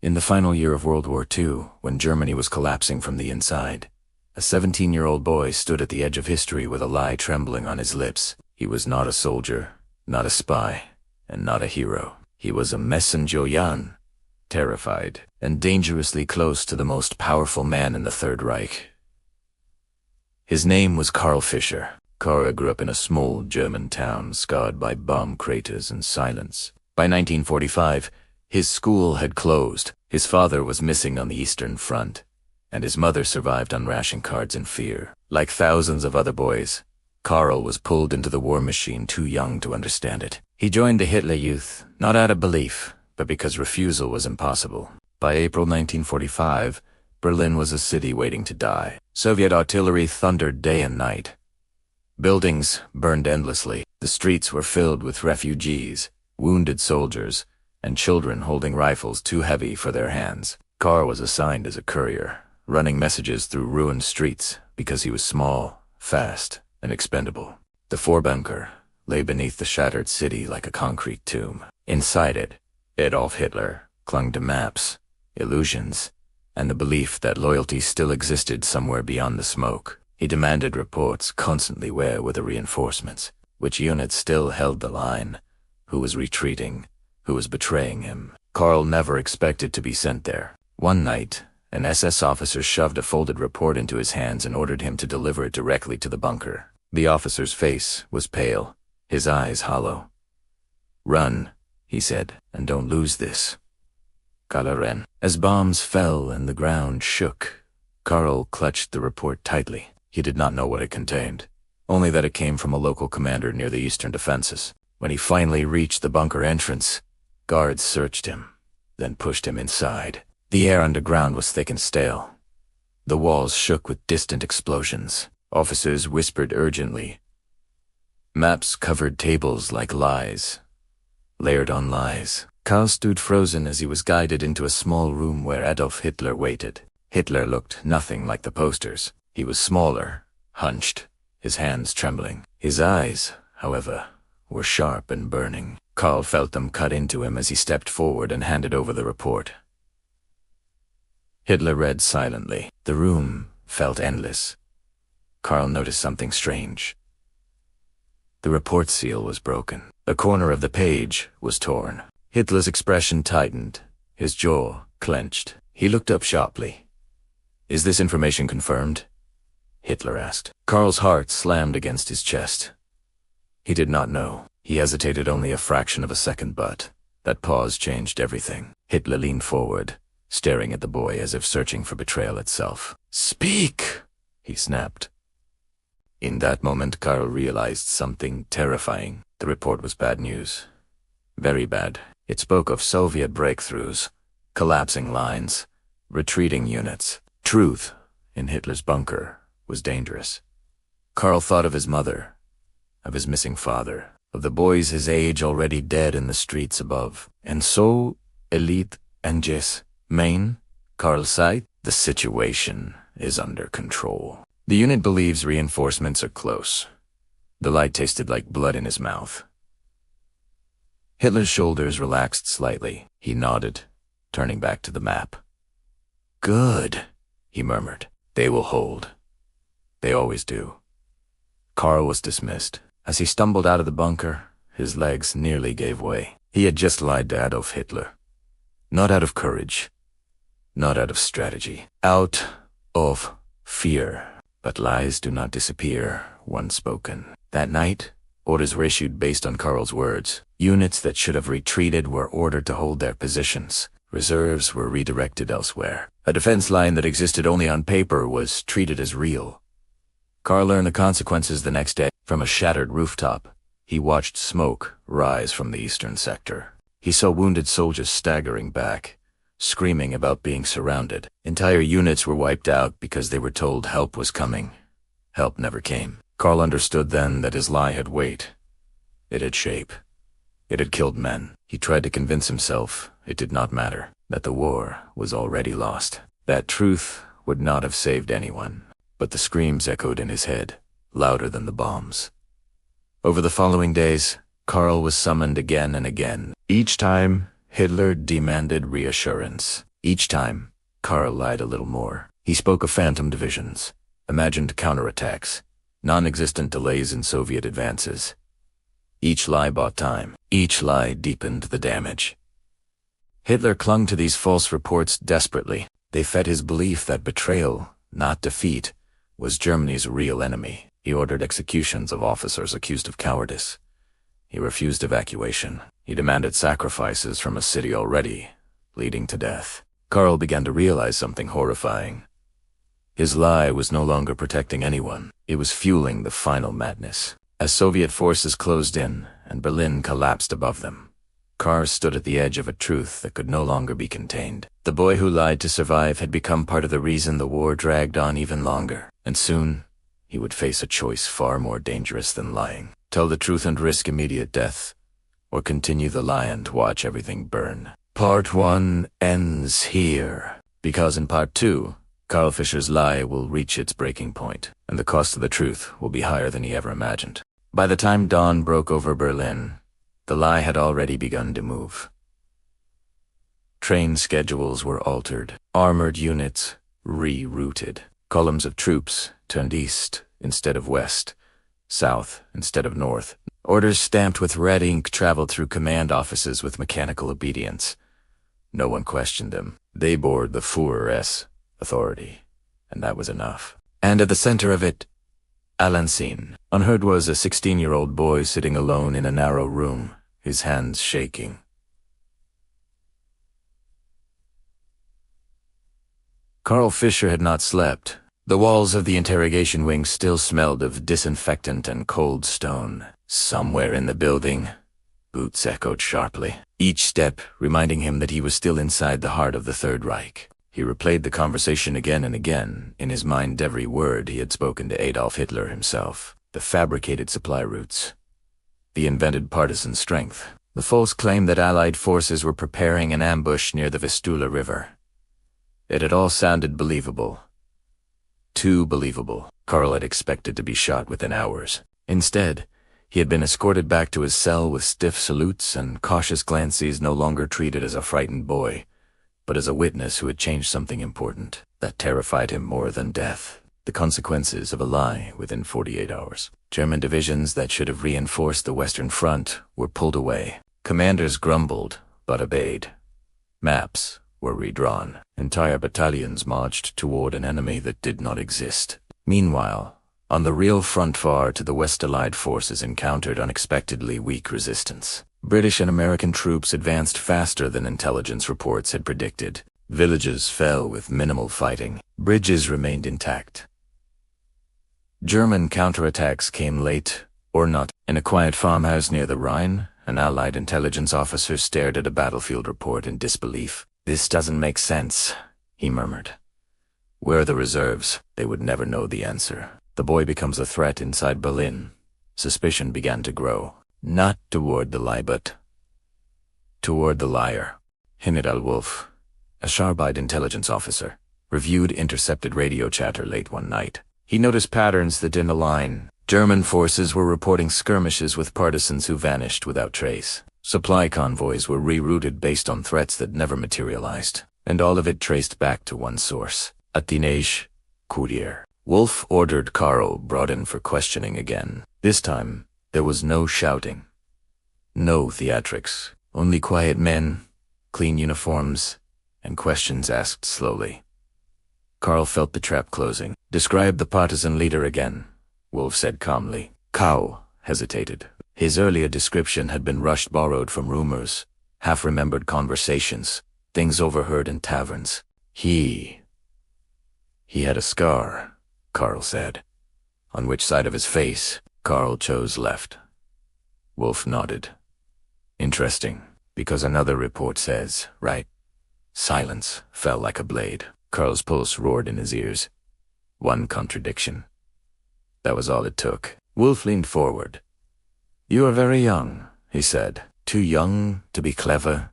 In the final year of World War II, when Germany was collapsing from the inside, a 17-year-old boy stood at the edge of history with a lie trembling on his lips. He was not a soldier, not a spy, and not a hero. He was a messenger, terrified, and dangerously close to the most powerful man in the Third Reich. His name was Karl Fischer. Karl grew up in a small German town scarred by bomb craters and silence. By 1945, his school had closed, his father was missing on the Eastern Front, and his mother survived on ration cards in fear. Like thousands of other boys, Karl was pulled into the war machine too young to understand it. He joined the Hitler Youth, not out of belief, but because refusal was impossible. By April 1945, Berlin was a city waiting to die. Soviet artillery thundered day and night. Buildings burned endlessly. The streets were filled with refugees, wounded soldiers, and children holding rifles too heavy for their hands. Karl was assigned as a courier, running messages through ruined streets because he was small, fast, and expendable. The Vorbunker lay beneath the shattered city like a concrete tomb. Inside it, Adolf Hitler clung to maps, illusions, and the belief that loyalty still existed somewhere beyond the smoke. He demanded reports constantly: where were the reinforcements? Which units still held the line? Who was retreating? Who was betraying him? Karl never expected to be sent there. One night, an SS officer shoved a folded report into his hands and ordered him to deliver it directly to the bunker. The officer's face was pale, his eyes hollow. "Run," he said, "and don't lose this." Karl ran. As bombs fell and the ground shook, Karl clutched the report tightly. He did not know what it contained, only that it came from a local commander near the eastern defenses. When he finally reached the bunker entrance, guards searched him, then pushed him inside. The air underground was thick and stale. The walls shook with distant explosions. Officers whispered urgently. Maps covered tables like lies, layered on lies. Karl stood frozen as he was guided into a small room where Adolf Hitler waited. Hitler looked nothing like the posters. He was smaller, hunched, his hands trembling. His eyes, however, were sharp and burning. Karl felt them cut into him as he stepped forward and handed over the report. Hitler read silently. The room felt endless. Karl noticed something strange. The report seal was broken. A corner of the page was torn. Hitler's expression tightened, his jaw clenched. He looked up sharply. "Is this information confirmed?" Hitler asked. Karl's heart slammed against his chest. He did not know. He hesitated only a fraction of a second, but that pause changed everything. Hitler leaned forward, staring at the boy as if searching for betrayal itself. "Speak!" he snapped. In that moment, Karl realized something terrifying. The report was bad news. Very bad. It spoke of Soviet breakthroughs, collapsing lines, retreating units. Truth, in Hitler's bunker, was dangerous. Karl thought of his mother, of his missing father, of the boys his age already dead in the streets above. And so, Elite Anges, Maine, Karl sighed, the situation is under control. The unit believes reinforcements are close. The light tasted like blood in his mouth. Hitler's shoulders relaxed slightly. He nodded, turning back to the map. "Good," he murmured. "They will hold. They always do." Karl was dismissed. As he stumbled out of the bunker, his legs nearly gave way. He had just lied to Adolf Hitler. Not out of courage, not out of strategy, out of fear. But lies do not disappear once spoken. That night, orders were issued based on Karl's words. Units that should have retreated were ordered to hold their positions. Reserves were redirected elsewhere. A defense line that existed only on paper was treated as real. Karl learned the consequences the next day. From a shattered rooftop, he watched smoke rise from the eastern sector. He saw wounded soldiers staggering back, screaming about being surrounded. Entire units were wiped out because they were told help was coming. Help never came. Karl understood then that his lie had weight. It had shape. It had killed men. He tried to convince himself it did not matter, that the war was already lost. That truth would not have saved anyone. But the screams echoed in his head, louder than the bombs. Over the following days, Karl was summoned again and again. Each time, Hitler demanded reassurance. Each time, Karl lied a little more. He spoke of phantom divisions, imagined counterattacks, non-existent delays in Soviet advances. Each lie bought time. Each lie deepened the damage. Hitler clung to these false reports desperately. They fed his belief that betrayal, not defeat, was Germany's real enemy. He ordered executions of officers accused of cowardice. He refused evacuation. He demanded sacrifices from a city already leading to death. Karl began to realize something horrifying. His lie was no longer protecting anyone. It was fueling the final madness. As Soviet forces closed in and Berlin collapsed above them, Karl stood at the edge of a truth that could no longer be contained. The boy who lied to survive had become part of the reason the war dragged on even longer. And soon, he would face a choice far more dangerous than lying. Tell the truth and risk immediate death, or continue the lie and watch everything burn. Part 1 ends here, because in Part 2, Karl Fischer's lie will reach its breaking point, and the cost of the truth will be higher than he ever imagined. By the time dawn broke over Berlin, the lie had already begun to move. Train schedules were altered, armored units rerouted, columns of troops turned east instead of west, south instead of north. Orders stamped with red ink traveled through command offices with mechanical obedience. No one questioned them. They bore the Führer's authority, and that was enough. And at the center of it, Alancine. Unheard was a 16-year-old boy sitting alone in a narrow room, his hands shaking. Karl Fischer had not slept. The walls of the interrogation wing still smelled of disinfectant and cold stone. Somewhere in the building, boots echoed sharply, each step reminding him that he was still inside the heart of the Third Reich. He replayed the conversation again and again, in his mind every word he had spoken to Adolf Hitler himself. The fabricated supply routes, the invented partisan strength, the false claim that Allied forces were preparing an ambush near the Vistula River. It had all sounded believable. Too believable. Karl had expected to be shot within hours. Instead, he had been escorted back to his cell with stiff salutes and cautious glances, no longer treated as a frightened boy, but as a witness who had changed something important that terrified him more than death. The consequences of a lie within 48 hours. German divisions that should have reinforced the Western Front were pulled away. Commanders grumbled, but obeyed. Maps were redrawn. Entire battalions marched toward an enemy that did not exist. Meanwhile, on the real front far to the west, Allied forces encountered unexpectedly weak resistance. British and American troops advanced faster than intelligence reports had predicted. Villages fell with minimal fighting. Bridges remained intact. German counterattacks came late, or not. In a quiet farmhouse near the Rhine, an Allied intelligence officer stared at a battlefield report in disbelief. "This doesn't make sense," he murmured. "Where are the reserves?" They would never know the answer. The boy becomes a threat inside Berlin. Suspicion began to grow. Not toward the lie, but toward the liar. General Wolf, a sharp-eyed intelligence officer, reviewed intercepted radio chatter late one night. He noticed patterns that didn't align. German forces were reporting skirmishes with partisans who vanished without trace. Supply convoys were rerouted based on threats that never materialized, and all of it traced back to one source, a teenage courier. Wolf ordered Karl brought in for questioning again. This time, there was no shouting, no theatrics, only quiet men, clean uniforms, and questions asked slowly. Karl felt the trap closing. "Describe the partisan leader again," Wolf said calmly. Kau hesitated. His earlier description had been rushed, borrowed from rumors, half-remembered conversations, things overheard in taverns. He had a scar, Karl said. On which side of his face? Karl chose left. Wolf nodded. Interesting, because another report says, right? Silence fell like a blade. Karl's pulse roared in his ears. One contradiction. That was all it took. Wolf leaned forward. "You are very young," he said. "Too young to be clever.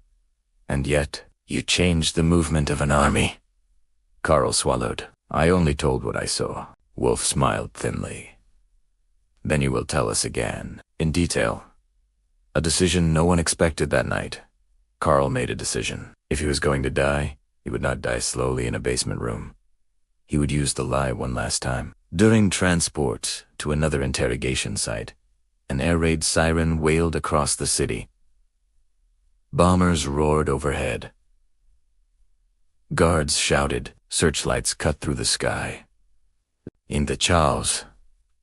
And yet, you changed the movement of an army." Karl swallowed. "I only told what I saw." Wolf smiled thinly. "Then you will tell us again, in detail." A decision no one expected that night. Karl made a decision. If he was going to die, He would not die slowly in a basement room. He would use the lie one last time. During transport to another interrogation site, an air raid siren wailed across the city. Bombers roared overhead. Guards shouted, searchlights cut through the sky. In the chaos,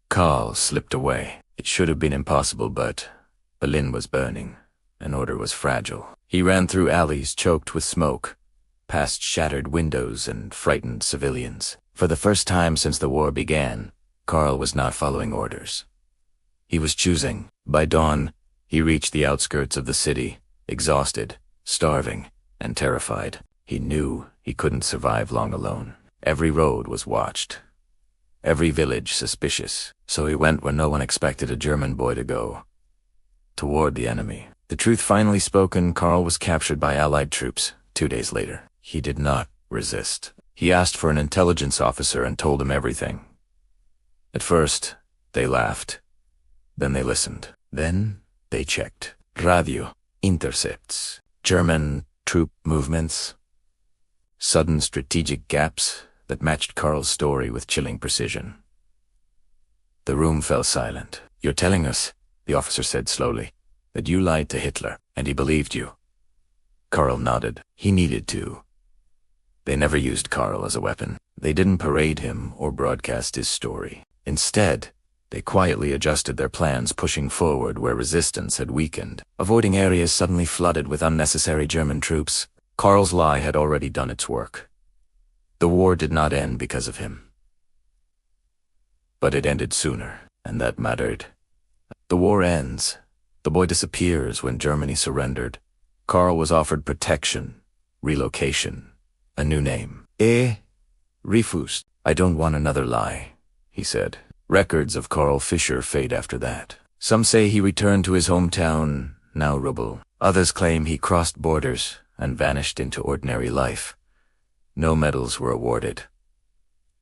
Karl slipped away. It should have been impossible, but Berlin was burning, and order was fragile. He ran through alleys choked with smoke, past shattered windows and frightened civilians. For the first time since the war began, Karl was not following orders. He was choosing. By dawn, he reached the outskirts of the city, exhausted, starving, and terrified. He knew he couldn't survive long alone. Every road was watched, every village suspicious, so he went where no one expected a German boy to go, toward the enemy. The truth finally spoken, Karl was captured by Allied troops 2 days later. He did not resist. He asked for an intelligence officer and told him everything. At first, they laughed. Then they listened. Then they checked. Radio, intercepts, German troop movements, sudden strategic gaps that matched Karl's story with chilling precision. The room fell silent. "You're telling us," the officer said slowly, "that you lied to Hitler, and he believed you." Karl nodded. He needed to. They never used Karl as a weapon. They didn't parade him or broadcast his story. Instead, they quietly adjusted their plans, pushing forward where resistance had weakened, avoiding areas suddenly flooded with unnecessary German troops. Karl's lie had already done its work. The war did not end because of him. But it ended sooner, and that mattered. The war ends. The boy disappears when Germany surrendered. Karl was offered protection, relocation, a new name. Refused. "I don't want another lie," he said. Records of Karl Fischer fade after that. Some say he returned to his hometown, now Rubble. Others claim he crossed borders and vanished into ordinary life. No medals were awarded.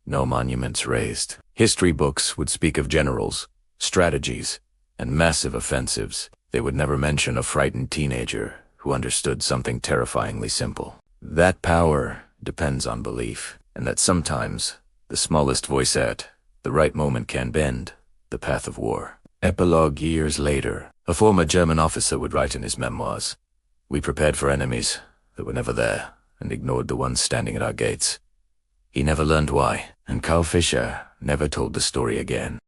No monuments raised. History books would speak of generals, strategies, and massive offensives. They would never mention a frightened teenager who understood something terrifyingly simple. That power depends on belief, and that sometimes the smallest voice at the right moment can bend the path of war. Epilogue. Years later, a former German officer would write in his memoirs, "We prepared for enemies that were never there and ignored the ones standing at our gates." He never learned why, and Karl Fischer never told the story again.